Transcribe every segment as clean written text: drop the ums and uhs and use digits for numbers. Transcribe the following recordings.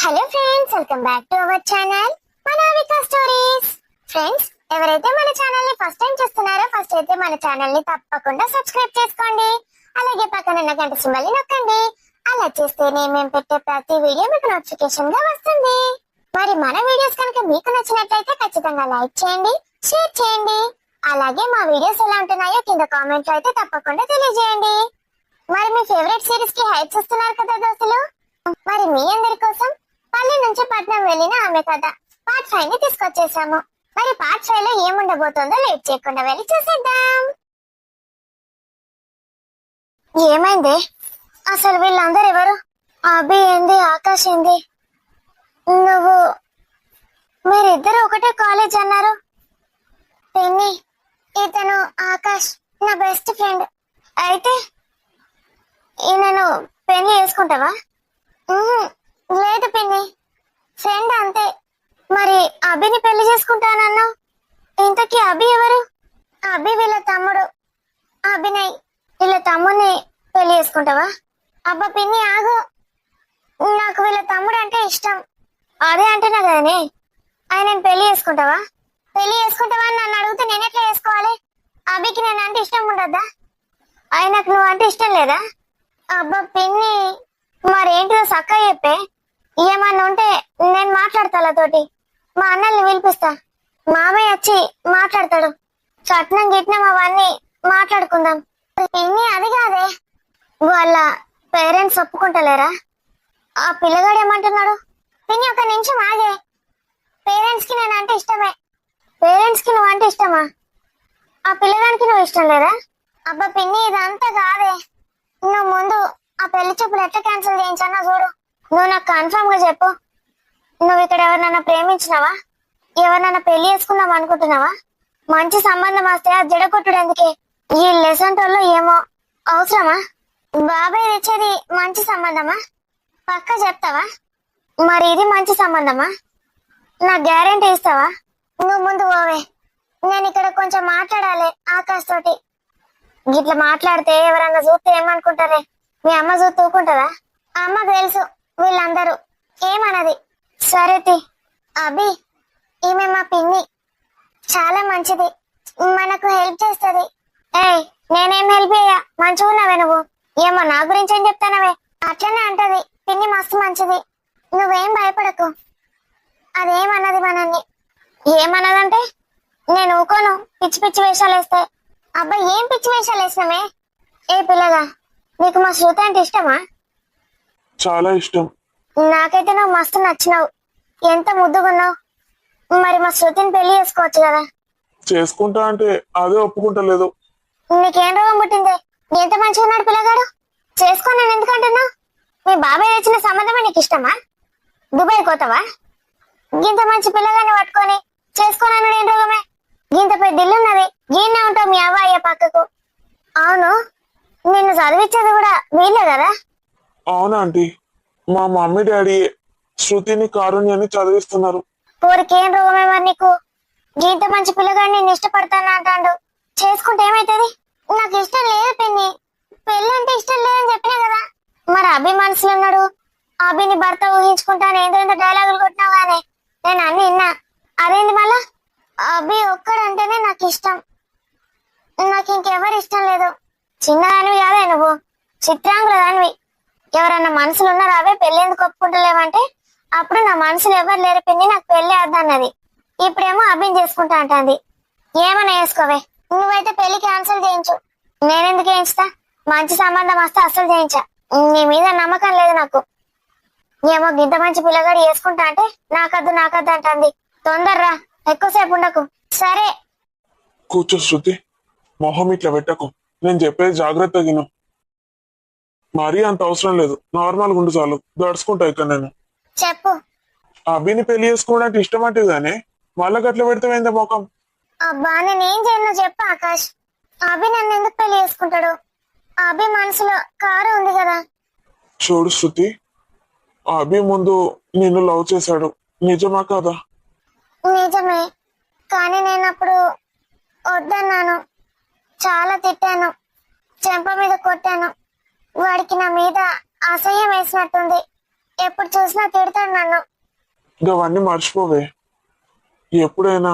Hello friends, welcome back to our channel Manavika stories. Friends, ఎవరైతే మన channel ని first time చూస్తున్నారో ఫస్ట్ అయితే మన ఛానల్ ని తప్పకుండా సబ్స్క్రైబ్ చేసుకోండి. అలాగే పక్కన ఉన్న గంట సింబల్ ని నొక్కండి. అలా చేస్తేనే మేము పెట్టే ప్రతి వీడియో మీకు నోటిఫికేషన్ గా వస్తుంది. మరి మన వీడియోస్ కనుక మీకు నచ్చినట్లయితే ఖచ్చితంగా లైక్ చేయండి, షేర్ చేయండి. అలాగే మా వీడియోస్ ఎలా ఉంటున్నాయో కింద కామెంట్ లో అయితే తప్పకుండా తెలియజేయండి. మరి మీ ఫేవరెట్ సిరీస్ కి హైప్స్ ఇస్తున్నారు కదా దోస్తులు. మరి మీ అందరి కోసం పల్లె నుంచి పట్నం వెళ్ళిన ఆమె కథ పార్ట్ 5 ని తీసుకొచ్చేసాము. మరి పార్ట్ 5 లో ఏముండబోతుందో లేట్ చేయకుండా వెళ్ళి చూసేద్దాం. ఏమైంది అసలు? వీళ్ళందరూ ఎవరు? అభి ఏంది, ఆకాష్ ఏంది? నువ్వు మీరిద్దరు ఒకటే కాలేజ్ అన్నారు. పెన్ని, ఇతను ఆకాష్ నా బెస్ట్ ఫ్రెండ్. అయితే ఈయనను పెళ్లి చేసుకుంటావా? లేదు పిన్ని, ఫ్రెండ్ అంతే. మరి అభిని పెళ్లి చేసుకుంటానన్నావు, ఇంతకీ అభి ఎవరు? అభి వీళ్ళ తమ్ముడు అభినయ్. వీళ్ళ తమ్ముడిని పెళ్లి చేసుకుంటావా? అబ్బా పిన్ని ఆగు, నాకు వీళ్ళ తమ్ముడు అంటే ఇష్టం. అదే అంటున్నా కదనే, ఆయనను పెళ్లి చేసుకుంటావా? పెళ్లి చేసుకుంటావా అని నన్ను అడిగితే నేను ఎట్లా చేసుకోవాలి? అభికి నేను అంటే ఇష్టం ఉండద్దా? ఆయనకు నువ్వు అంటే ఇష్టం లేదా? అబ్బా పిన్ని, మరేంటిదో సక్క చెప్పే. ఏమన్నా ఉంటే నేను మాట్లాడతా తోటి, మా అన్నల్ని పిలిపిస్తా. మామయ్య వచ్చి మాట్లాడతాడు. కట్నం గిట్నం అవన్నీ మాట్లాడుకుందాం. పిన్ని అది కాదే, వాళ్ళ పేరెంట్స్ ఒప్పుకుంటలేరా? ఆ పిల్లగాడు ఏమంటున్నాడు? పిన్ని ఒక నిమిషం ఆగే. పేరెంట్స్ కి నేనంటే ఇష్టమే. పేరెంట్స్ కి నువ్వు అంటే ఇష్టమా? ఆ పిల్లగానికి నువ్వు ఇష్టం లేదా? అబ్బా పిన్ని ఇదంతా కాదే, నువ్వు ముందు ఆ పెళ్లి చూపులు ఎట్లా క్యాన్సిల్ చేయించానో చూడు. నువ్వు నాకు కన్ఫర్మ్ గా చెప్పు. నువ్వు ఇక్కడ ఎవరినైనా ప్రేమించినావా? ఎవరినైనా పెళ్లి చేసుకుందాం అనుకుంటున్నావా? మంచి సంబంధం వస్తే ఆ జడకొట్టుడు ఎందుకే? ఈ లెసన్ టోల్లో ఏమో అవసరమా? బాబాయ్ తెచ్చేది మంచి సంబంధమా? పక్క చెప్తావా? మరి ఇది మంచి సంబంధమా? నా గ్యారెంటీ ఇస్తావా? నువ్వు ముందు పోవే, నేను ఇక్కడ కొంచెం మాట్లాడాలి ఆకాష్ తోటి. గిట్లా మాట్లాడితే ఎవరన్నా చూస్తే ఏమనుకుంటారే? మీ అమ్మ చూస్తూ ఊకుంటదా? అమ్మకు తెలుసు వీళ్ళందరూ ఏమన్నది. సరేతి. అభి, ఈమె మా పిన్ని, చాలా మంచిది, మనకు హెల్ప్ చేస్తుంది. ఏయ్, నేనేం హెల్ప్ అయ్యా? మంచిగున్నావే నువ్వు? ఏమో నా గురించి ఏం చెప్తానవే? అట్లనే అంటది పిన్ని, మస్తు మంచిది, నువ్వేం భయపడకు. అదేమన్నది మనల్ని? ఏమన్నదంటే నేను ఊకోను పిచ్చి పిచ్చి వేషాలు వేస్తే. అబ్బా ఏం పిచ్చి వేషాలు వేసినామే? ఏ పిల్లగా, నీకు మా శృతి అంటే ఇష్టమా? చాలా ఇష్టం. నాకైతే నువ్వు మస్తు నచ్చినావు, ఎంత ముద్దుగున్నావు. మరి మా శృతిని పెళ్లి చేసుకోవచ్చు కదా? చేసుకుంటా అంటే అదే ఒప్పుకుంటలేదు. నీకేం రోగం పుట్టిందే? ఎంత మంచిగా ఉన్నాడు పిల్లగాడు. చేసుకో నేను ఎందుకంటున్నావు? మీ బాబాయ్ తెచ్చిన సంబంధమే నీకు ఇష్టమా? దుబాయ్ పోతావా? గింత మంచి పిల్లగాన్ని పట్టుకొని చేసుకోనన్నాడు ఏం రోగమే? గింత పెద్ద ఇల్లున్నది, గీన్నే ఉంటావు మీ అవ్వ అయ్యే పక్కకు. అవును, నిన్ను చదివించేది కూడా వీళ్ళే కదా? అవునా ఆంటీ, మా మమ్మీ డాడీ శృతిని కారుణ్యాన్ని చదివిస్తున్నారు. ఊరికేం రోగమే మరి నీకు? గీత మంచి పిల్లగాడిని నేను ఇష్టపడతాను అంటాడు, చేసుకుంటే ఏమైతుంది? నాకు ఇష్టం లేదు పిన్ని, పెళ్ళి అంటే ఇష్టం లేదని చెప్పినా కదా. మరి అభి మనసులో ఉన్నాడు, అభిని భర్త ఊహించుకుంటాను ఏంటో డైలాగులు కొట్టినావు కానీ నేను అన్ని విన్నా. అదేంది మళ్ళా? అభి ఒక్కడంటేనే నాకు ఇష్టం, నాకు ఇంకెవరు ఇష్టం లేదు. చిన్నదానివి కాదే నువ్వు, చిత్రాంగుల దానివి. ఎవరన్నా మనసులు ఉన్నారా? అవే పెళ్లి ఎందుకు ఒప్పుకుంటలేవంటే అప్పుడు నా మనసులో ఎవరు లేరు పిన్ని, నాకు పెళ్లి అద్దన్నది. ఇప్పుడేమో అభిని చేసుకుంటా అంటుంది. ఏమన్నా వేసుకోవే, నువ్వైతే పెళ్లి క్యాన్సిల్ చేయించు. నేనెందుకు చేయించుతా? మంచి సంబంధం వస్తే అస్సలు చేయించా. నీ మీద నమ్మకం లేదు నాకు. ఏమో గింత మంచి పిల్లగాడు వేసుకుంటా అంటే నాకద్దు నాకద్దు అంటుంది. తొందర్రా, ఎక్కువసేపు ఉండకు. సరే కూర్చో శృతి, మొహం ఇట్లా పెట్టకు. నేను చెప్పేది జాగ్రత్తగా విను. మరీ అంత అవసరం లేదు, నార్మల్ గుండు చాలు, దడుచుకుంటా ఇక్కడ నేను. చెప్పు. అభిని పెళ్లి చేసుకోవడానికి ఇష్టం అంటే గానే మళ్ళా గట్ల పెడతావేందా ముఖం? అబ్బా నేనేం చేయను చెప్పు ఆకాష్. అభి నన్ను ఎందుకు పెళ్లి చేసుకుంటాడు? అభి మనసులో కారు ఉంది కదా. చూడు శృతి, అభి ముందు నిన్ను లవ్ చేశాడు, నిజమా కదా? నిజమే, కానీ నేను అప్పుడు వద్దన్నాను, చాలా తిట్టాను, చెంప మీద కొట్టాను. వాడికి నా మీద అసహ్యం వేసినట్టుంది. ఎప్పుడు చూసినా తిడతాడు నన్ను. అవన్నీ మర్చిపోవే. ఎప్పుడైనా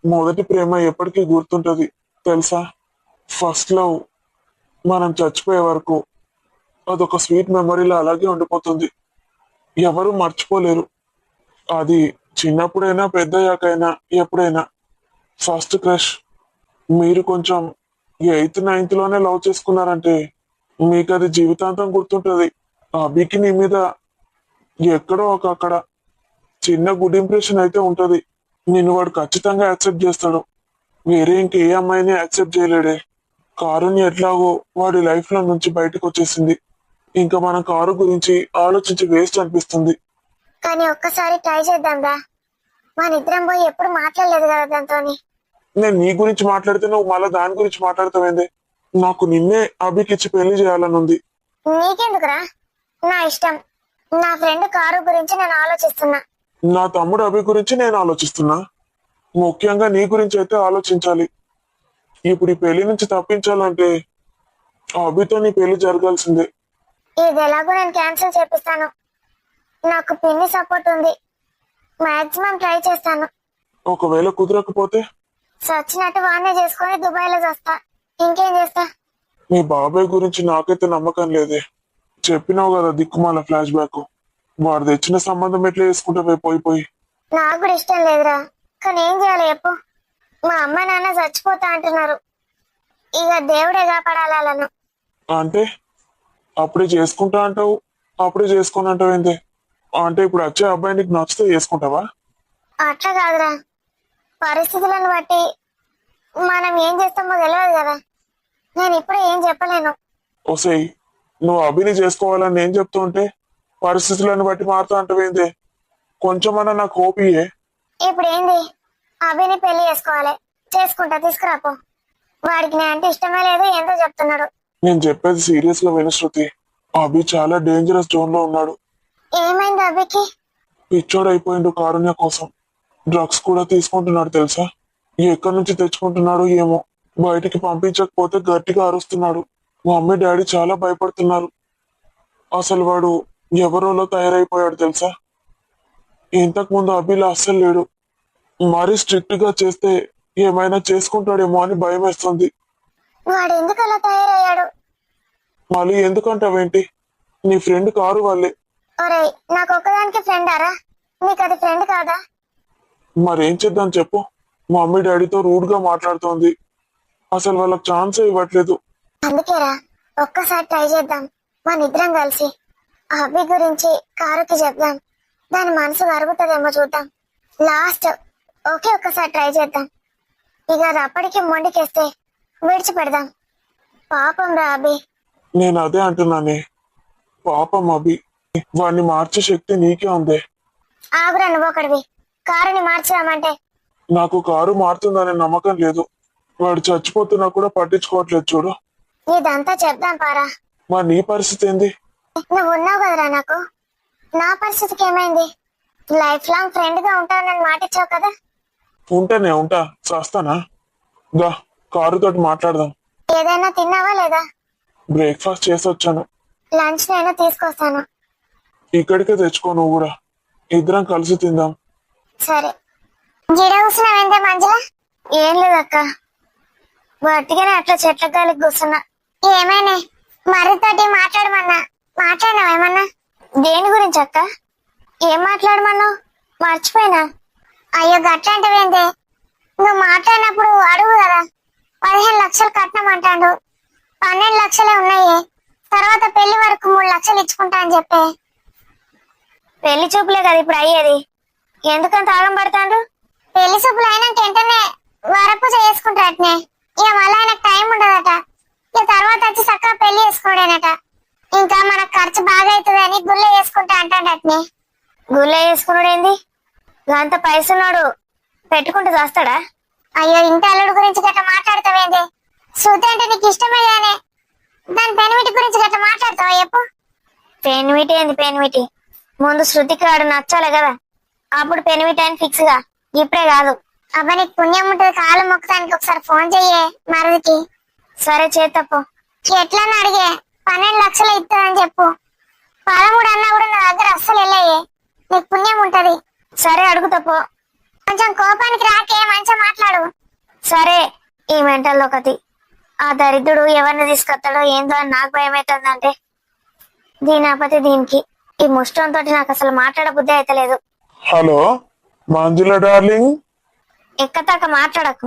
మొదటి ప్రేమ ఎప్పటికీ గుర్తుంటది తెలుసా. ఫస్ట్ లవ్ మనం చచ్చిపోయే వరకు అదొక స్వీట్ మెమరీలో అలాగే ఉండిపోతుంది. ఎవరు మర్చిపోలేరు. అది చిన్నప్పుడైనా పెద్దయ్యాకైనా ఎప్పుడైనా. ఫస్ట్ క్రష్ మీరు కొంచెం 8th 9th లోనే లవ్ చేసుకున్నారంటే మీకు అది జీవితాంతం గుర్తుంటది. అభికి నీ మీద ఎక్కడో అక్కడ చిన్న గుడ్ ఇంప్రెషన్ అయితే ఉంటది. నిన్ను వాడు ఖచ్చితంగా యాక్సెప్ట్ చేస్తాడు. వేరే ఇంకే అమ్మాయిని యాక్సెప్ట్ చేయలేడే. కారుని ఎట్లాగో వాడి లైఫ్ లో నుంచి బయటకు వచ్చేసింది. ఇంకా మన కారు గురించి ఆలోచించి వేస్ట్ అనిపిస్తుంది. కానీ ఒక్కసారి ట్రై చేద్దాం రా. మన ఇద్దరం పోయి ఎప్పుడు మాట్లాడలేదు కదా దాంతోని. నేను నీ గురించి మాట్లాడితే నువ్వు మళ్ళీ దాని గురించి మాట్లాడతావేంది? నాకు నిన్నే అభికిచ్చి పెళ్లి చేయాలని ఉంది. నీకెందుకురా? నా ఇష్టం. నా ఫ్రెండ్ కారు గురించి నేను ఆలోచిస్తున్నా. నా తమ్ముడు అభి గురించి నేను ఆలోచిస్తున్నా. ముఖ్యంగా నీ గురించి అయితే ఆలోచించాలి. ఇప్పుడు ఈ పెళ్లి నుంచి తప్పించాలంటే ఆ అభితో నీ పెళ్లి జరగాల్సిందే. ఇది ఎలాగో నేను క్యాన్సిల్ చేపిస్తాను. నాకు పిన్ని సపోర్ట్ ఉంది. మాక్సిమం ట్రై చేస్తాను. ఒకవేళ కుదరకపోతే సచ్చినట్టు వాడినే చేసుకుని దుబాయ్ లో చేస్తా. ఇంకేం చేస్తా? మీ బాబాయ్ గురించి నాకైతే నమ్మకం లేదే. చెప్పినావు కదా దిక్కుమాల ఫ్లాష్ బ్యాక్. వాడు తెచ్చిన సంబంధం ఎట్లా చేసుకుంటావే పోయి. నాకు కూడా ఇష్టం లేదురా. కానీ ఏం చేయాలి చెప్పు? మా అమ్మ నాన్న చచ్చిపోతా అంటున్నారు. ఇక దేవుడే కాపాడాలను. అంటే అప్పుడే చేసుకుంటా అంటావు, అప్పుడే చేసుకుని అంటావు ఏంది? అంటే ఇప్పుడు వచ్చే అబ్బాయి నీకు నచ్చితే చేసుకుంటావా? అట్లా కాదురా. పరిస్థితులను బట్టి మనం ఏం చేస్తామో తెలియదు కదా. నేను ఇప్పుడే ఏం చెప్పలేను. ఓసేయ్, నువ్వు అభిని చేసుకోవాలని నేను చెప్తూ ఉంటే పరిస్థితులను బట్టి మారుతా అంటావేంది? కొంచెమన్నా నాకు హోపియే. ఇప్పుడు ఏంది? అభిని పెళ్లి చేసుకోవాలి. చేసుకుంటా, తీసుకురాపో. వాడికి నేను అంటే ఇష్టమే లేదు, ఏందో చెప్తున్నాడు. నేను చెప్పేది సీరియస్ గా విను శృతి. అభి చాలా డేంజరస్ జోన్ లో ఉన్నాడు. ఏమైంది అభికి? పిచ్చోడు అయిపోయిండు కారుణ్య కోసం. డ్రగ్స్ కూడా తీసుకుంటున్నాడు తెలుసా. ఎక్కడి నుంచి తెచ్చుకుంటున్నాడు ఏమో. బయటికి పంపించకపోతే గట్టిగా అరుస్తున్నాడు. మా మమ్మీ డాడీ చాలా భయపడుతున్నారు. అసలు వాడు ఎవరోలో తయారైపోయాడు తెలుసా. ఇంతకు ముందు అభిలా అస్సలు లేడు. మరీ స్ట్రిక్ట్ గా చేస్తే ఏమైనా చేసుకుంటాడేమో అని భయం వేస్తుంది. వాడు ఎందుకు అలా తయారయ్యాడు? మళ్ళీ ఎందుకంటావేంటి? నీ ఫ్రెండ్ కారు వాళ్ళే. ఒరే, నాకు ఒక్కదానికి ఫ్రెండ్ ఆరా? నీకు అది ఫ్రెండ్ కాదా? మరేం చేద్దాం చెప్పు. మా మమ్మీ డాడీతో రూడ్ గా మాట్లాడుతోంది. అసలు వాళ్ళకి ఛాన్సే ఇవ్వట్లేదు. అందుకేరా, ఒక్కసారి ట్రై చేద్దాం. మన ఇద్దరం కలిసి ఆ అభి గురించి కారుకి చెప్దాం. దాని మనసు కరుగుతుందేమో చూద్దాం. లాస్ట్ ఒక్కసారి ట్రై చేద్దాం. ఇక అది అప్పటికి మొండికేస్తే విడిచిపెడదాం. పాపం రా అభి. నేను అదే అంటున్నానే. పాపం అభి. వాడిని మార్చే శక్తి నీకే ఉంది. ఆగురా నువ్వొకడివి. కారుని మార్చుదామంటే నాకు కారు మారుతుందనే నమ్మకం లేదు. వాడు చచ్చిపోతున్నా కూడా పట్టించుకోవట్లేదు చూడు. ఇదంతా చెప్దాం పారా. మరి నీ పరిస్థితి ఏంది? నువ్వు ఉన్నావు కదరా నాకు. నా పరిస్థితికి ఏమైంది? లైఫ్ లాంగ్ ఫ్రెండ్ గా ఉంటానని మాటిచ్చావు కదా. ఉంటేనే ఉంటా, చేస్తానా? దా కారుతోటి మాట్లాడదాం. ఏదైనా తిన్నావా లేదా? బ్రేక్ఫాస్ట్ చేసి వచ్చాను. లంచ్ నేను తీసుకొస్తాను. ఇక్కడికే తెచ్చుకో నువ్వు కూడా. ఇద్దరం కలిసి తిందాం. సరే. గిడ కూర్చున్నావేంటే మంచిగా? ఏం లేదక్క, బట్టిగానే అట్లా చెట్ల గాలికి కూర్చున్నా. ఏమైనా మరితోటి మాట్లాడమన్నా మాట్లాడినావేమన్నా? దేని గురించి అక్క? ఏం మాట్లాడమన్నావు? మర్చిపోయినా. అయ్యో గట్లంటవేందే? నువ్వు మాట్లాడినప్పుడు అడుగు కదా. 15 లక్షలు కట్నం అంటాడు. 12 లక్షలే ఉన్నాయి. తర్వాత పెళ్లి వరకు 3 లక్షలు ఇచ్చుకుంటా అని చెప్పే. పెళ్లి చూపులే కదా ఇప్పుడు అయ్యేది. ఎందుకంత ఆగం పడతాడు? పెళ్లి చూపులు అయినాక వెంటనే వరపూజ చేసుకుంటాడటనే. ఇక మళ్ళీ ఆయనకు టైం ఉండదట. ఇక తర్వాత వచ్చి చక్కగా పెళ్లి చేసుకోడేనట. ఇంకా మనకు ఖర్చు బాగా అవుతుంది అని గుళ్ళ చేసుకుంటా అంటాడటనే. గుళ్ళ చేసుకున్నాడేంది? అంత పైసన్నాడు పెట్టుకుంటూ చేస్తాడా? అయ్యో, ఇంటి అల్లుడు గురించి గట్ట మాట్లాడతావేంది? శృతి అంటే నీకు ఇష్టమే గానే దాని పెనిమిటి గురించి గట్ట మాట్లాడతావా చెప్పు? పెనిమిటి ఏంది పెనిమిటి? ముందు శృతికి వాడు నచ్చాలి కదా, అప్పుడు పెనిమిటి అని ఫిక్స్ గా. ఇప్పుడే కాదు. అబ్బా నీకు పుణ్యం ఉంటుంది. కాలు మొక్కడానికి ఒకసారి ఫోన్ చెయ్యే మరిదికి. సరే చేతప్పు. ఎట్లా అడిగే 12 లక్షలు ఇస్తుందని చెప్పు. 13 అన్నా కూడా నా దగ్గర అస్సలు వెళ్ళాయే. నీకు పుణ్యం ఉంటది. సరే అడుగుతా పో. కొంచెం కోపానికి రాకే, మంచిగా మాట్లాడు. సరే. ఈ మెంటల్ ఒకటి. ఆ దరిద్రుడు ఎవరిని తీసుకొస్తాడో ఏందో అని నాకు భయం అవుతుందంటే దీని ఆపతి దీనికి. ఈ ముష్టంతో నాకు అసలు మాట్లాడ బుద్ధి అయితలేదు. హలో మంజుల డార్లింగ్, ఎక్కతాక మాట్లాడకు.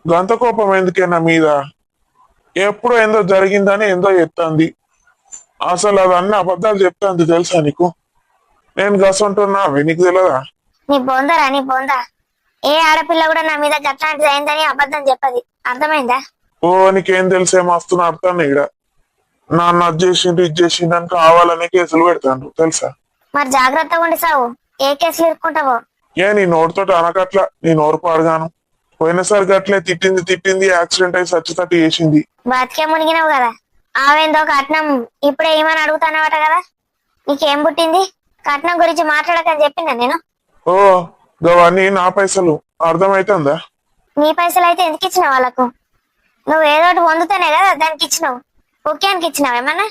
గంత కోపం ఎందుకే నా మీద? ఎప్పుడు ఏందో జరిగిందని ఏందో చెప్తాంది. అసలు అవన్నీ అబద్ధాలు చెప్తాంది తెలుసా నీకు? నేను గసంటున్నా అవి నీకు తెలియదా? నీ బొందరా నీ బొంద. ఏ ఆడపిల్ల కూడా నా మీద గట్లాంటిది అయిందని అబద్ధం చెప్పది. అర్థమైందా? ఓ నీకేం తెలిసే మస్తు నడతాను ఈడ. నాన్న అది చేసిండు ఇది చేసిండు అని కావాలనే కేసులు పెడతాను తెలుసా? మరి జాగ్రత్తగా ఉండి సావు. ఏ కేసులు ఇరుక్కుంటావో. ఏ నీ నోరుతోటి అనకట్లా, నీ నోరు పాడుగాను. పోయినసారి గట్లే తిట్టింది యాక్సిడెంట్ అయి సచ్చితట్టు చేసింది. బతికే మునిగినావు కదా. ఆవేందో కట్నం ఇప్పుడే ఏమని అడుగుతానవట కదా. నీకేం పుట్టింది? కట్నం గురించి మాట్లాడకని చెప్పిందా నేను? ఓ గవన్నీ నా పైసలు, అర్థమైతుందా? నీ పైసలు అయితే ఎందుకు ఇచ్చినావు వాళ్ళకు? నువ్వు ఏదోటి పొందుతానే కదా దానికి ఇచ్చినావు. ఓకేనికి ఇచ్చినావు ఏమన్నా?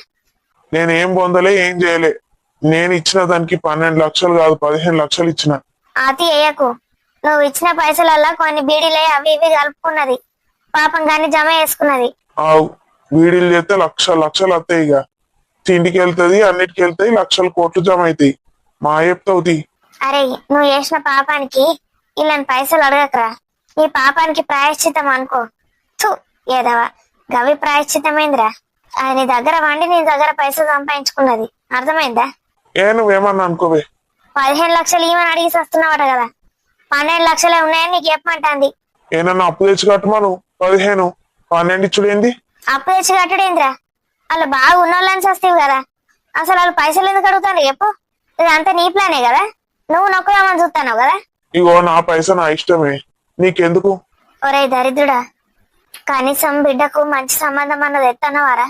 నేనేం పొందలే ఏం చేయలే. నేను ఇచ్చిన దానికి 12 లక్షలు కాదు 15 లక్షలు ఇచ్చిన. అతి వేయకు. నువ్వు ఇచ్చిన పైసలల్లా కొన్ని బీడీలే అవి ఇవి కలుపుకున్నది. పాపం గాని జమ చేసుకున్నది. ఆవు వీడిలు చేస్తే లక్షలు వస్తాయి. ఇక తిండికి వెళ్తుంది, అన్నిటికి వెళ్తాయి, లక్షల కోట్లు జమ అవుతాయి. మా చెప్తావుతి. అరే నువ్వు చేసిన పాపానికి ఇలాంటి పైసలు అడగకరా. నీ పాపానికి ప్రాయశ్చితం అనుకో. థు ఏదవా గవి ప్రాయశ్చితమైందిరా. అది నీ దగ్గర వండి నీ దగ్గర పైసలు సంపాదించుకున్నది. అర్థమైందా? ఏ నువ్వేమన్నా అనుకోవే. 15 లక్షలు ఏమని అడిగి వస్తున్నావట కదా. 12 లక్షలే ఉన్నాయని నీకు చెప్పమంటాంది. ఏనన్నా అప్పు తెచ్చి కట్టమను. 15 12 ఇచ్చుడేంది? అప్పు తెచ్చి కట్టుడేంద్రా? వాళ్ళు బాగా ఉన్నోళ్ళని వస్తావు కదా. అసలు వాళ్ళు పైసలు ఎందుకు అడుగుతాను చెప్పు? ఇదంతా నీ ప్లానే కదా. నువ్వు నొక్కదామని చూస్తాను కదా. ఇగో నా పైస నా ఇష్టమే, నీకెందుకు? ఒరే దరిద్రుడా, కనీసం బిడ్డకు మంచి సంబంధం అన్నది ఎత్తనవారా?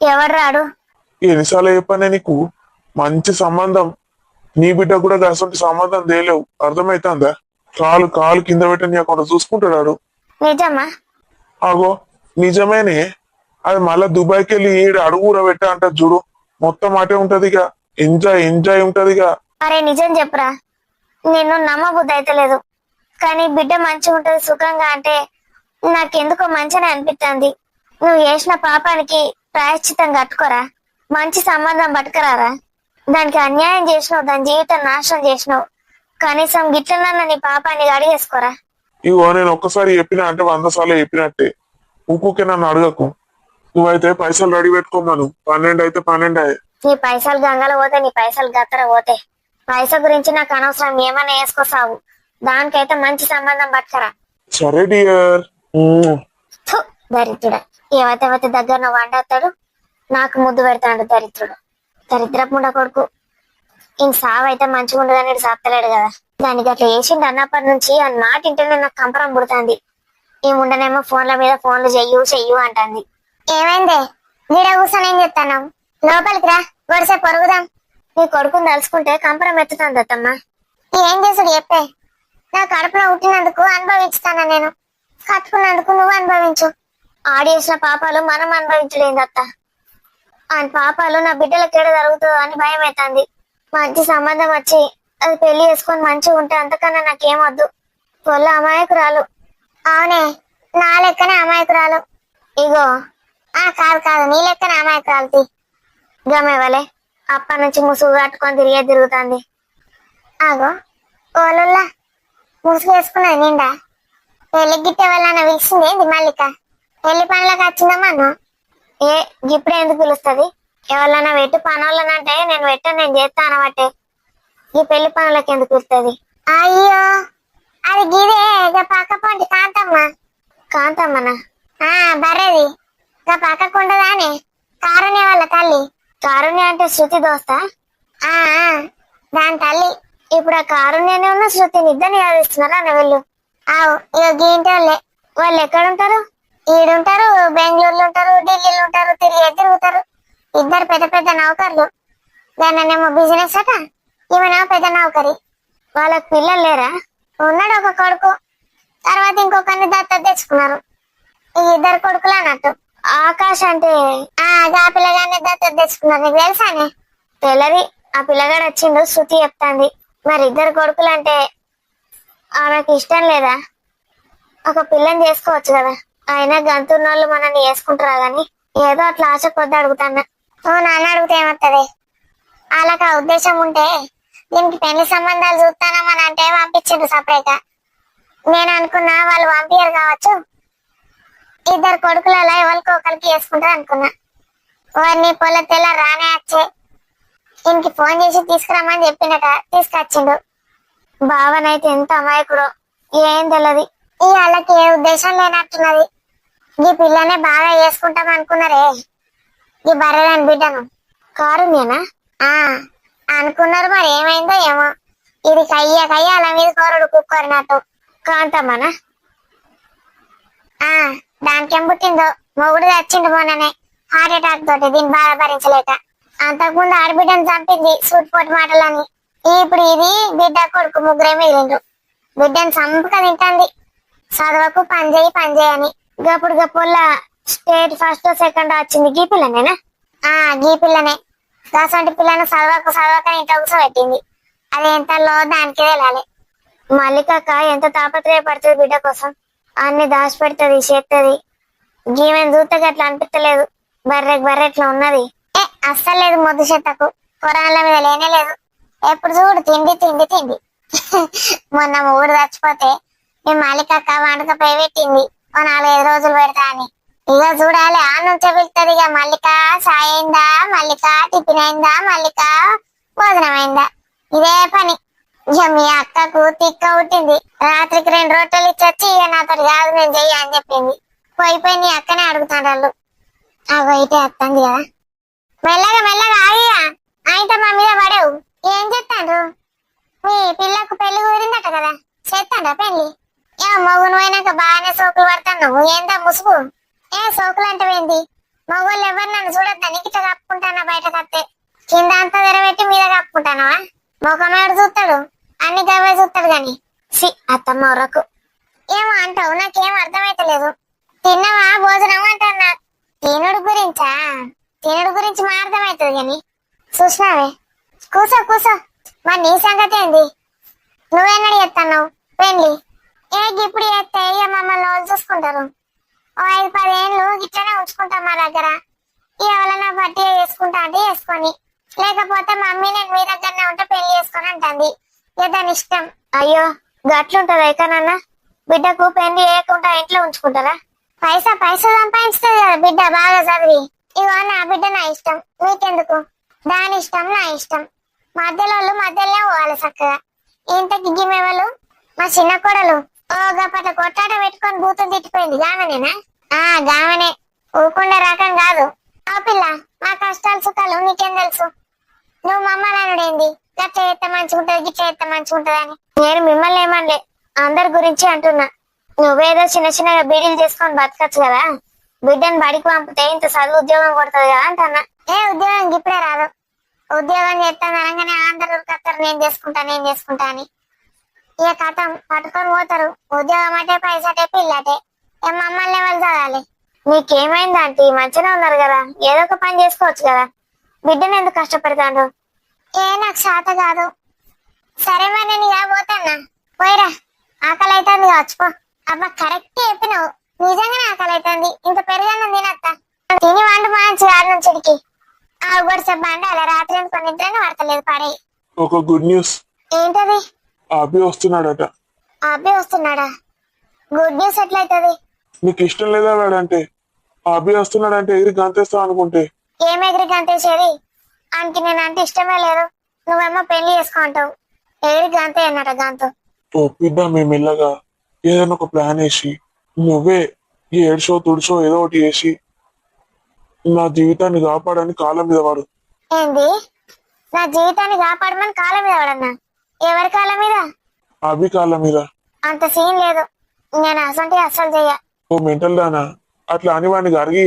ఎవరు రాడు? ఎన్నిసార్లు చెప్పానే నీకు? మంచి సంబంధం. నీ బిడ్డ కూడా అసలు సంబంధం తేలేవు. అర్థమైతుందా? కాలు కింద పెట్టని అక్కడ చూసుకుంటాడు. నిజమా? ఆగో నిజమేనే. అది మళ్ళా దుబాయ్కి వెళ్ళి ఈడ అడుగు కూడా పెట్టా అంట చూడు. మొత్తం అటే ఉంటది. ఇక ఎంజాయ్ ఉంటది. ఇక అరే నిజం చెప్పురా. నిన్ను నమ్మబుద్ధి అయితే లేదు. కానీ బిడ్డ మంచిగా ఉంటది సుఖంగా అంటే నాకెందుకో మంచిగా అనిపిస్తుంది. నువ్వు చేసిన పాపానికి ప్రాయశ్చితం కట్టుకోరా. మంచి సంబంధం పట్టుకురారా. దానికి అన్యాయం చేసినావు, దాని జీవితం నాశనం చేసినావు. కనీసం గిట్లనన్నా నీ పాపాన్ని అడిగేసుకోరా. ఇగో నేను ఒక్కసారి చెప్పినా అంటే 100 సార్లు చెప్పినట్టే. ఊకే నన్ను అడగకు. నువ్వైతే పైసలు రెడీ పెట్టుకోమను. 12 అయితే 12. నీ పైసలు గంగలు పోతే నీ పైసలు గత్తర పోతే. పైస గురించి నాకు అనవసరం. ఏమన్నా వేసుకోసావు. దానికైతే మంచి సంబంధం పట్టుకరా. సరే డియర్. దరిద్రుడు ఏవైతే దగ్గర నువ్వు వండేస్తాడు. నాకు ముద్దు పెడతాడు దరిద్రుడు. దరిద్రపుండ కొడుకు. ఇంక సావైతే మంచిగా ఉండదని సాప్తలేడు కదా. దానికి అట్లా వేసిండు అన్నప్పటి నుంచి ఆ నాటింటేనే నాకు కంపరం పుడుతుంది. ఈ ముండనేమో ఫోన్ల మీద ఫోన్లు చెయ్యు అంటుంది. ఏమైందే? నీడ కూర్చొని ఏం చెప్తాను? లోపలికి రా, వరుస పొరుగుదాం. నీ కొడుకుని తలుచుకుంటే కంపరం ఎత్తుతాను అత్తమ్మ. ఏం చేసుడు చెప్పే. నా కడుపులో పుట్టినందుకు అనుభవిస్తాను నేను. కట్టుకున్నందుకు నువ్వు అనుభవించు. ఆడేసిన పాపాలు మనం అనుభవించలేదత్త. ఆయన పాపాలు నా బిడ్డలకేడ జరుగుతుందో అని భయం అవుతుంది. మంచి సంబంధం వచ్చి అది పెళ్లి చేసుకొని మంచిగా ఉంటే అంతకన్నా నాకేమొద్దు. పొల్ల అమాయకురాలు. అవునే, నా లెక్కనే అమాయకురాలు. ఇగో కాదు నీ లెక్కనే అమాయకురాలు. గమేవలే అప్పటి నుంచి ముసుగు కట్టుకొని తిరుగుతుంది. ఆగో ఓలుల్లా ముసుగు వేసుకున్నది నిండా. పెళ్లి గిట్టే వాళ్ళన్న పిలిచింది ఏంది మల్లిక? పెళ్లి పనులకు వచ్చిందమ్మా నువ్వు? ఏ ఇప్పుడే ఎందుకు పిలుస్తుంది? ఎవరన్నా పెట్టు పనులనంటే నేను పెట్టను, నేను చేస్తాను అనబట్టే. ఈ పెళ్లి పనులకు ఎందుకు పిలుస్తుంది? అయ్యో అది గిదే పక్క పొంటి కాంతమ్మనా? బర్రెది పక్కకుండదానే కారుణ్య వాళ్ళ తల్లి. కారుణ్య అంటే శృతి దోస్త. దాని తల్లి. ఇప్పుడు ఆ కారుణ్యనే ఉన్న శృతిని ఇద్దరిని చదివిస్తున్నారా అన్న వీళ్ళు? ఇక గీంటి వాళ్ళు ఎక్కడుంటారు? ఈడుంటారు, బెంగళూరులో ఉంటారు, ఢిల్లీలో ఉంటారు, తిరుగుతారు. ఇద్దరు పెద్ద నౌకర్లు. దాన్నేమో బిజినెస్ అట, ఈమెనేమో పెద్ద నౌకరి. వాళ్ళకి పిల్లలు లేరా? ఉన్నాడు ఒక కొడుకు. తర్వాత ఇంకొకరిని దత్తత తెచ్చుకున్నారు. ఈ ఇద్దరు కొడుకులు అన్నట్టు. ఆకాష్ అంటే గా పిల్లగానే దత్తత తెచ్చుకున్నారు. నీకు తెలుసానే? తెల్లది ఆ పిల్లగాడు వచ్చిండు, శృతి చెప్తాంది. మరి ఇద్దరు కొడుకులంటే ఆమెకి ఇష్టం లేదా? ఒక పిల్లని చేసుకోవచ్చు కదా. అయినా గంతున్నోళ్ళు మనల్ని చేసుకుంటారా గాని ఏదో అట్లా ఆశ కొద్ది అడుగుతాన్నా. ఓ నాన్న అడిగితే ఏమవుతుంది? వాళ్ళకి ఆ ఉద్దేశం ఉంటే దీనికి పెళ్లి సంబంధాలు చూస్తానమని అంటే పంపించిండు సపరేట్. నేను అనుకున్నా వాళ్ళు పంపించరు కావచ్చు, ఇద్దరు కొడుకులలో ఎవరికి ఒకరికి చేసుకుంటారు అనుకున్నా. వారిని పొల తెల్ల రానే వచ్చే ఇంటికి ఫోన్ చేసి తీసుకురమ్మని చెప్పిండట, తీసుకొచ్చిండు. బావనైతే ఎంత అమాయకుడో, ఏం తెలియదు. ఈ వాళ్ళకి ఏ ఉద్దేశం లేనట్టున్నది. ఈ పిల్లనే బాగా చేసుకుంటాం అనుకున్నారే, ఈ బర్రెలని బిడ్డను. కారుణ్యనా? ఆ అనుకున్నారు, మరి ఏమైందో ఏమో. ఇది కయ్య అలా మీద కోరడు కుక్కరినట్టు. కాంతమ్మనా? ఆ దానికేం పుట్టిందో, మొగుడు చచ్చిండు మొన్ననే హార్ట్ అటాక్ తోటి, దీన్ని బాధ భరించలేక. అంతకుముందు ఆడబిడ్డను చంపింది సూటిపోటి మాటలని. ఇప్పుడు ఇది బిడ్డ కొడుకు ముగ్గురే మిగిలిండ్రు. బిడ్డను చంపుక తింటుంది. చదవకు పని చేయి అని. గప్పుడు గప్పుల్లా స్టేట్ ఫస్ట్ సెకండ్ వచ్చింది గీ పిల్లనేనా? ఆ గీ పిల్లనే. దాసంటి పిల్లను చదవక ఇంట్లో కూర్చోబెట్టింది. అది ఎంతలో దానికే వెళ్ళాలి. మల్లికక్క ఎంత తాపత్రయపడుతుంది బిడ్డ కోసం. అన్ని దాచిపెడుతుంది, చేస్తుంది. గీమెను చూస్తే అట్లా అనిపించలేదు. బర్రెట్లా ఉన్నది. అస్సలు లేదు మొద్దు చెత్తకు. పురాణాల మీద లేనే లేదు. ఎప్పుడు చూడు తిండి. మొన్న మూడు చచ్చిపోతే మీ మాలికక్క వంటకపోయి పెట్టింది, ఓ 4-5 రోజులు పెడతా అని. ఇక చూడాలి, ఆ నుంచే పిలుస్తుంది. ఇక మల్లిక సాయి అయిందా, మల్లిక టిఫిన్ అయిందా, మల్లిక భోజనం అయిందా, ఇదే పని. ఇక మీ అక్కకు తిక్క పుట్టింది. రాత్రికి 2 రొట్టెలు ఇచ్చొచ్చి ఇక నాతో కాదు నేను చెయ్యి అని చెప్పింది. పోయి నీ అక్కనే అడుగుతాడు వాళ్ళు. అగో ఇటే వస్తుంది కదా. మెల్లగా ఆగిగా ఆయన మా మీద పడవు. ఏం చెప్తాండ్రు? మీ పిల్లకు పెళ్లి కుదిరిందట కదా, చేస్తాండా పెళ్లి? ఏ మొగును పోయినాక బాగానే సోకులు పడతాను నువ్వు. ఏందా ముసుగు? ఏ సోకులు అంటే ఏంది? మగోళ్ళు ఎవరు నన్ను చూడొద్దా? నీకిట కప్పుకుంటానా బయట కత్తే? కింద అంతా తెరబెట్టి మీద కప్పుకుంటానా? ముఖమేడు చూస్తాడు, అన్ని గవే చూస్తాడు గాని. అత్తమ్మ ఉరకు ఏమో అంటావు, నాకేం అర్థమైతలేదు. తిన్నవా భోజనం అంటున్నా. తినుడు గురించి మా అర్థమవుతుంది గాని. చూసినావే, కూసో. మరి నీ సంగతి ఏంది? నువ్వేనాడు చేస్తున్నావు పెళ్లి? ఇప్పుడు చేస్తే ఇక మమ్మల్ని వాళ్ళు చూసుకుంటారు. ఓ 5-10 ఏళ్ళు ఇట్లనే ఉంచుకుంటాం మా దగ్గర. ఎవరన్నా బట్టి చేసుకుంటా అంటే చేసుకొని, లేకపోతే మమ్మీ నేను మీ దగ్గరనే ఉంటే పెళ్లి చేసుకొని అంటుంది. ఇక దాని ఇష్టం. అయ్యో గట్లుంటదా ఎక్కడన్నా? బిడ్డకు పెళ్లి చేయకుండా ఇంట్లో ఉంచుకుంటారా? పైసా సంపాదించుతుంది కదా బిడ్డ బాగా చదివి. ఇవో నా బిడ్డ నా ఇష్టం, మీకెందుకు? దాని ఇష్టం నా ఇష్టం. మధ్యలోనే పోవాలి చక్కగా. ఇంతకి గిమెవలు మా చిన్న కోడలు గప్పట కొట్టాట పెట్టుకొని బూతులు తిట్టిపోయింది. గామనేనా? గామనే. ఊకుండా రకం కాదు. ఆ పిల్ల మా కష్టాలు సుఖాలు నీకేం తెలుసు? నువ్వు మమ్మల్ని గట్ల చేస్తే మంచిగుంటది, గిట్ల చేస్తే మంచిగుంటది అని. నేను మిమ్మల్ని ఏమనలే, అందరి గురించి అంటున్నా. నువ్వేదో చిన్నగా బీడీలు చేసుకొని బతకచ్చు కదా. బిడ్డను బడికి పంపితే ఇంత చదువు ఉద్యోగం కొడుతుంది కదా అంటున్నా. ఉద్యోగం ఇప్పుడే రాదు. ఉద్యోగం చేస్తాను అనగానే అందరు ఉరికొస్తారు, నేను చేసుకుంటా అని. ఇక కథం పట్టుకొని పోతారు. ఉద్యోగం అంటే పైసటే పిల్లటే. మమ్మల్ని ఎవరు చదవాలి? నీకేమైంది ఆంటీ? మంచిగా ఉన్నారు కదా, ఏదో ఒక పని చేసుకోవచ్చు కదా. బిడ్డను ఎందుకు కష్టపెడతాడు? నాకు శాత కాదు. సరే మరి నేను ఇక పోతాన్నా. పోయిరా, ఆకలి అవుతుంది కావచ్చు పో. అబ్బా కరెక్ట్ చెప్పినావు, నిజంగానే ఆకలి అవుతుంది. ఇంత పెరుగన్నం తినత్తా. తిని వండు మంచి ఆడు నుంచిడికి. ఆ గొడిసే బండి అలా రాత్రి అనుకుని నిద్రనే పడతలేదు పడే. ఒక గుడ్ న్యూస్. ఏంటది? అభి వస్తున్నాడట. అభి వస్తున్నాడా? గుడ్ న్యూస్ ఎట్లయితది? నీకు ఇష్టం లేదా వాడంటే? అభి వస్తున్నాడంటే ఎగిరి గంతేస్తావు అనుకుంటే. ఏం ఎగిరి గంతేసేది? ఆయనకి నేనంటే ఇష్టమే లేదు. నువ్వేమో పెళ్లి చేసుకుంటావు. ఎగిరి గంతే అన్నట గంతు. ఒప్పిద్దాం మేము మెల్లగా, ఏదైనా ఒక ప్లాన్ వేసి. నువ్వే ఈ ఏడ్చో తుడిచో ఏదో ఒకటి వేసి నా జీవితాన్ని కాపాడని కాళ్ళ మీద వాడు. ఏంది? నా జీవితాన్ని కాపాడమని కాళ్ళ మీద వాడన్నా? ఎవరి కాళ్ళ మీద? అభి కాళ్ళ మీద. అంత సీన్ లేదు, నేను అసలు చెయ్య. ఓ మెంటల్ దానా, అట్లా అని వాడిని అరిగి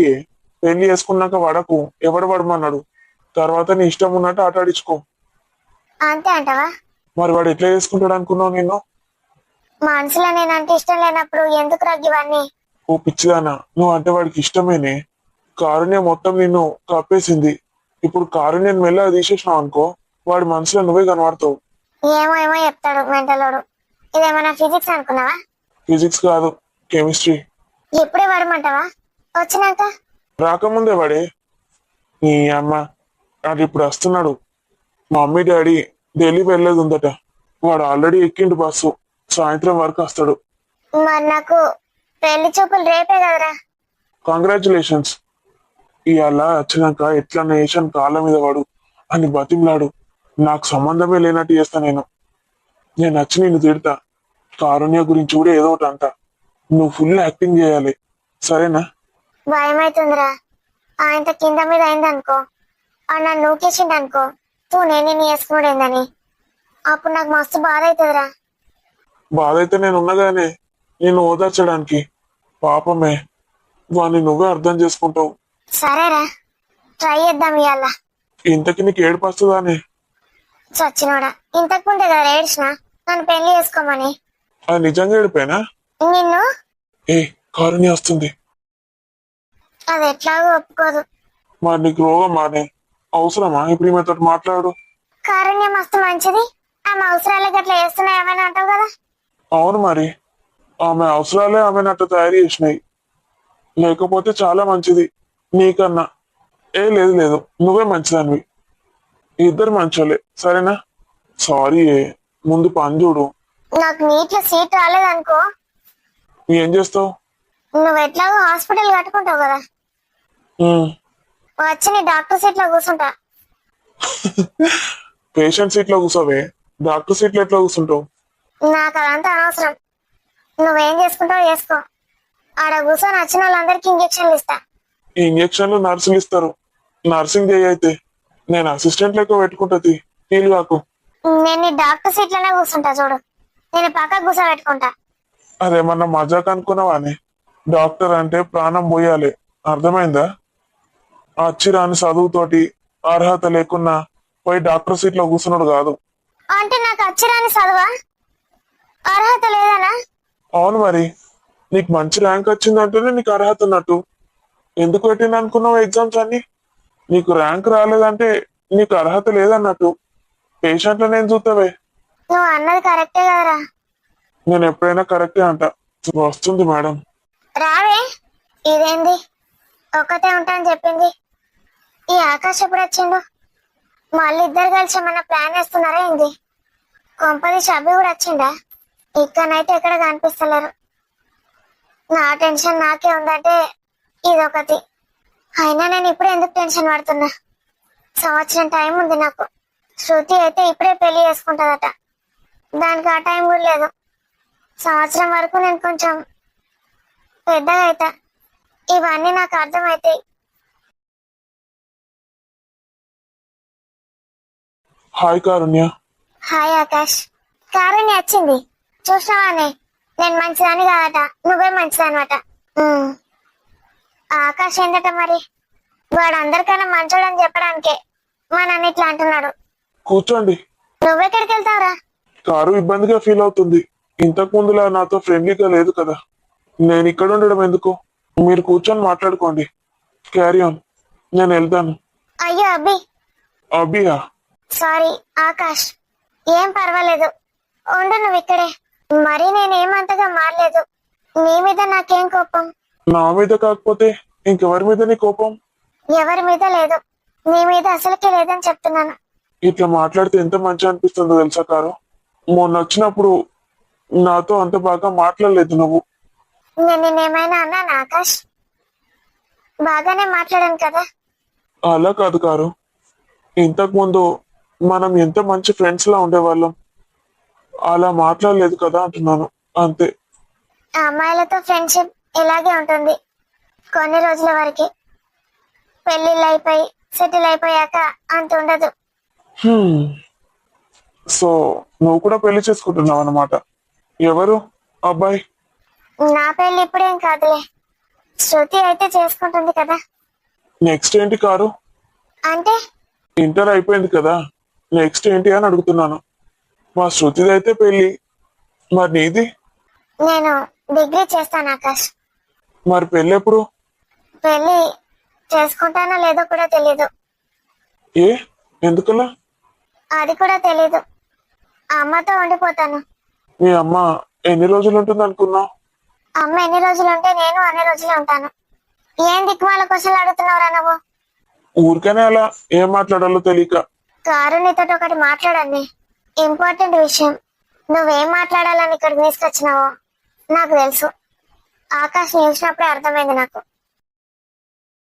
పెళ్లి చేసుకున్నాక వాడకు. ఎవడు పడమన్నాడు? తర్వాత నీ ఇష్టం ఉన్నట్టు ఆట ఆడించుకో. అంతే అంటావా? మరి వాడు ఎట్లా చేసుకుంటాడు అనుకున్నావు? నిన్ను మనసులో నేనంటే ఇష్టం లేనప్పుడు ఎందుకు రగ్గివన్నీ? ఓ పిచ్చిదానా, నువ్వు అంటే వాడికి ఇష్టమేనే. కారుణ్య మొత్తం నిన్ను కప్పేసింది. ఇప్పుడు కారు నేను మెల్లగా తీసేసినావు అనుకో, వాడి మనసులో నువ్వే కనబడతావు. ఏమో ఏమో చెప్తాడు మెంటలోడు. ఇదేమన్నా ఫిజిక్స్ అనుకున్నావా? ఫిజిక్స్ కాదు, కెమిస్ట్రీ. ఎప్పుడే పడమంటావా? వచ్చినాక రాకముందే వాడే. నీ అమ్మ, అది ఇప్పుడు వస్తున్నాడు. మా మమ్మీ డాడీ ఢిల్లీ వెళ్ళేది ఉందట. వాడు ఆల్రెడీ ఎక్కిండు బస్సు. సాయంత్రం వరకు వస్తాడు. మరి నాకు పెళ్లి చూపులు రేపే కదరా. కంగ్రాచులేషన్స్. ఇవాళ వచ్చినాక ఎట్లా నేషన్ కాళ్ళ మీద వాడు అని బతిమలాడు. నాకు సంబంధమే లేనట్టు చేస్తా నేను. నేను వచ్చి నిన్ను తిడతా. కారుణ్య గురించి కూడా ఏదో ఒకటి అంట. నువ్వు ఫుల్ యాక్టింగ్ చేయాలి, సరేనా? భయం అవుతుందిరా. ఆయనతో కింద మీద అయిందనుకో, ఆ నన్ను నూకేసిండు అనుకో, నేనే వేసుకున్నాడేందని, అప్పుడు నాకు మస్తు బాధ అవుతుందిరా. బాధ అయితే నేను ఉన్నగానే నిన్ను ఓదార్చడానికి. పాపమే, వాడిని నువ్వే అర్థం చేసుకుంటావు. సరేరా, ట్రై చేద్దాం ఇవాళ. ఇంతకి నీకు ఏడుపు వస్తుందానే? చచ్చినోడా, ఇంతకు ముందే కదా ఏడ్చిన నన్ను పెళ్లి చేసుకోమని. అది నిజంగా ఏడిపోయినా? నిన్ను ఏ, కారుణ్య వస్తుంది. అది ఎట్లాగో ఒప్పుకోదు. మరి నీకు రోగం మానే అవసరమా ఇప్పుడు ఈమెతో మాట్లాడు? కారుణ్యం మస్తు మంచిది, ఆమె అవసరాలకి అట్లా చేస్తున్నాయేమని అంటావు కదా. అవును మరి, ఆమె అవసరాలే ఆమెను అట్లా తయారు చేసినాయి. లేకపోతే చాలా మంచిది నీకన్నా. ఏ లేదు లేదు, నువ్వే మంచిదానివి. ఇద్దరు మంచోళ్ళే, సరేనా? సారీ, ముందు పని చూడు. నాకు నీట్లో సీట్ రాలేదనుకో, ఏం చేస్తావు? నువ్వు ఎట్లాగో హాస్పిటల్ కట్టుకుంటావు కదా, వచ్చి నీ డాక్టర్ సీట్ లో కూర్చుంటా. పేషెంట్ సీట్ లో కూర్చోవే, డాక్టర్ సీట్ లో ఎట్లా కూర్చుంటావు? నాకు అదంతా అనవసరం. నువ్వేం చేసుకుంటావో చేసుకో. ఆడ కూర్చొని వచ్చిన వాళ్ళందరికీ ఇంజక్షన్లు ఇస్తా. ఈ ఇంజక్షన్లు నర్సులు ఇస్తారు. నర్సింగ్ చేయి అయితే. నేను అసిస్టెంట్ లెక్క పెట్టుకుంటది, ఫీల్ కాకు. నేను నీ డాక్టర్ సీట్ లోనే కూర్చుంటా చూడు, నేను పక్కకు కూర్చోబెట్టుకుంటా. అదేమన్నా మజాక్ అనుకున్నావాని? డాక్టర్ అంటే ప్రాణం పోయాలి, అర్థమైందా? అచ్చిరాని చదువుతోటి అర్హత లేకున్నా పోయి డాక్టర్ సీట్ లో కూర్చున్నాడు కాదు. అంటే నాకు అచ్చిరాని చదువా, అర్హత లేదనా? అవును మరి, నీకు మంచి ర్యాంక్ వచ్చిందంటేనే నీకు అర్హత ఉన్నట్టు. ఎందుకు పెట్టింది అనుకున్నావు ఎగ్జామ్స్ అన్ని? నీకు ర్యాంక్ రాలేదంటే నీకు అర్హత లేదన్నట్టు. పేషెంట్లను ఏం చూస్తావే? నువ్వు అన్నది కరెక్టే కదరా. నేను ఎప్పుడైనా కరెక్టే అంట. వస్తుంది మేడం. రావే. ఇదేంది ఒక్కతే ఉంటా అని చెప్పింది, ఈ ఆకాశ్ ఎప్పుడు వచ్చిండు? మళ్ళీ ఇద్దరు కలిసి ఏమన్నా ప్లాన్ వేస్తున్నారా ఏంది? కొంపది షబ్బి కూడా వచ్చిండా? ఇక్కడనైతే ఎక్కడ కనిపిస్తలేరు. నా టెన్షన్ నాకే ఉందంటే ఇదొకటి. అయినా నేను ఇప్పుడు ఎందుకు టెన్షన్ పడుతున్నా? సంవత్సరం టైం ఉంది నాకు. శృతి అయితే ఇప్పుడే పెళ్లి చేసుకుంటదట, దానికి ఆ టైం కూడా లేదు. సంవత్సరం వరకు నేను కొంచెం పెద్దగా అవుతా, ఇవన్నీ నాకు అర్థమవుతాయి. హాయ్ కారుణ్య. హాయ్ ఆకాష్. కారుణ్య వచ్చింది చూసినావానే? నేను మంచిదాన్ని కాదట, నువ్వే మంచిదనమాట. ఆకాష్ ఏందట మరి? వాడు అందరికన్నా మంచోడని చెప్పడానికే మనని ఇట్లా అంటున్నాడు. కూర్చోండి. నువ్వెక్కడికి వెళ్తావురా? కారు ఇబ్బందిగా ఫీల్ అవుతుంది. ఇంతకు ముందులా నాతో ఫ్రెండ్లీగా లేదు కదా. నేను ఇక్కడ ఉండడం ఎందుకు? మీరు కూర్చొని మాట్లాడుకోండి. క్యారీ ఆన్, నేను వెళ్తాను. అయ్యో అబ్బి. అబ్బియా? సారీ ఆకాష్, ఏం పర్వాలేదు, ఉండు నువ్వు ఇక్కడే. మరి నేనేమంతగా మారలేదు, నీ మీద నాకేం కోపం. నా మీద కాకపోతే ఇంకెవరి మీద నీ కోపం? ఎవరి మీద లేదు, నీ మీద అసలుకే లేదని చెప్తున్నాను. ఇట్లా మాట్లాడితే ఎంత మంచి అనిపిస్తుందో తెలుసా కారు? మొన్న వచ్చినప్పుడు నాతో అంత బాగా మాట్లాడలేదు నువ్వు. నేను నిన్నేమైనా అన్నానా ఆకాష్? బాగానే మాట్లాడాను కదా. అలా కాదు కారు, ఇంతకు ముందు మనం ఎంత మంచి ఫ్రెండ్స్ లా ఉండేవాళ్ళం, అలా మాట్లాడలేదు కదా అంటున్నాను, అంతే. ఆ అమ్మాయిలతో ఫ్రెండ్షిప్ ఇలాగే ఉంటుంది కొన్ని రోజుల వరకు. పెళ్లిళ్ళు అయిపోయి సెటిల్ అయిపోయాక అంత ఉండదు. సో నువ్వు కూడా పెళ్లి చేసుకుంటున్నావు అన్నమాట. ఎవరు అబ్బాయి? నా పెళ్లి ఇప్పుడేం కాదులే, శృతి అయితే చేసుకుంటుంది కదా. నెక్స్ట్ ఏంటి కారు? అంటే ఇంటర్ అయిపోయింది కదా, నెక్స్ట్ ఏంటి అని అడుగుతున్నాను. మా శృతిది అయితే పెళ్లి, మరి నీది? నేను డిగ్రీ చేస్తాను ఆకాష్. మరి పెళ్ళి ఎప్పుడు? పెళ్లి చేసుకుంటానో లేదో కూడా తెలీదు. ఏ ఎందుకలా? అది కూడా తెలీదు. అమ్మతో ఉండిపోతాను. మీ అమ్మ ఎన్ని రోజులు ఉంటుంది అనుకున్నావు? అమ్మ ఎన్ని రోజులు ఉంటే నేను అన్ని రోజులు ఉంటాను. ఏం దిక్కుమాల క్వశ్చన్లు అడుగుతున్నావురా నువ్వు? ఊరికనే అలా ఏం మాట్లాడాలో తెలియక. కారు నీతో ఒకటి మాట్లాడండి. ఇంపార్టెంట్ విషయం. నువ్వేం మాట్లాడాలని ఇక్కడికి తీసుకొచ్చినావో నాకు తెలుసు. ఆకాశ్ చూసినప్పుడే అర్థమైంది నాకు.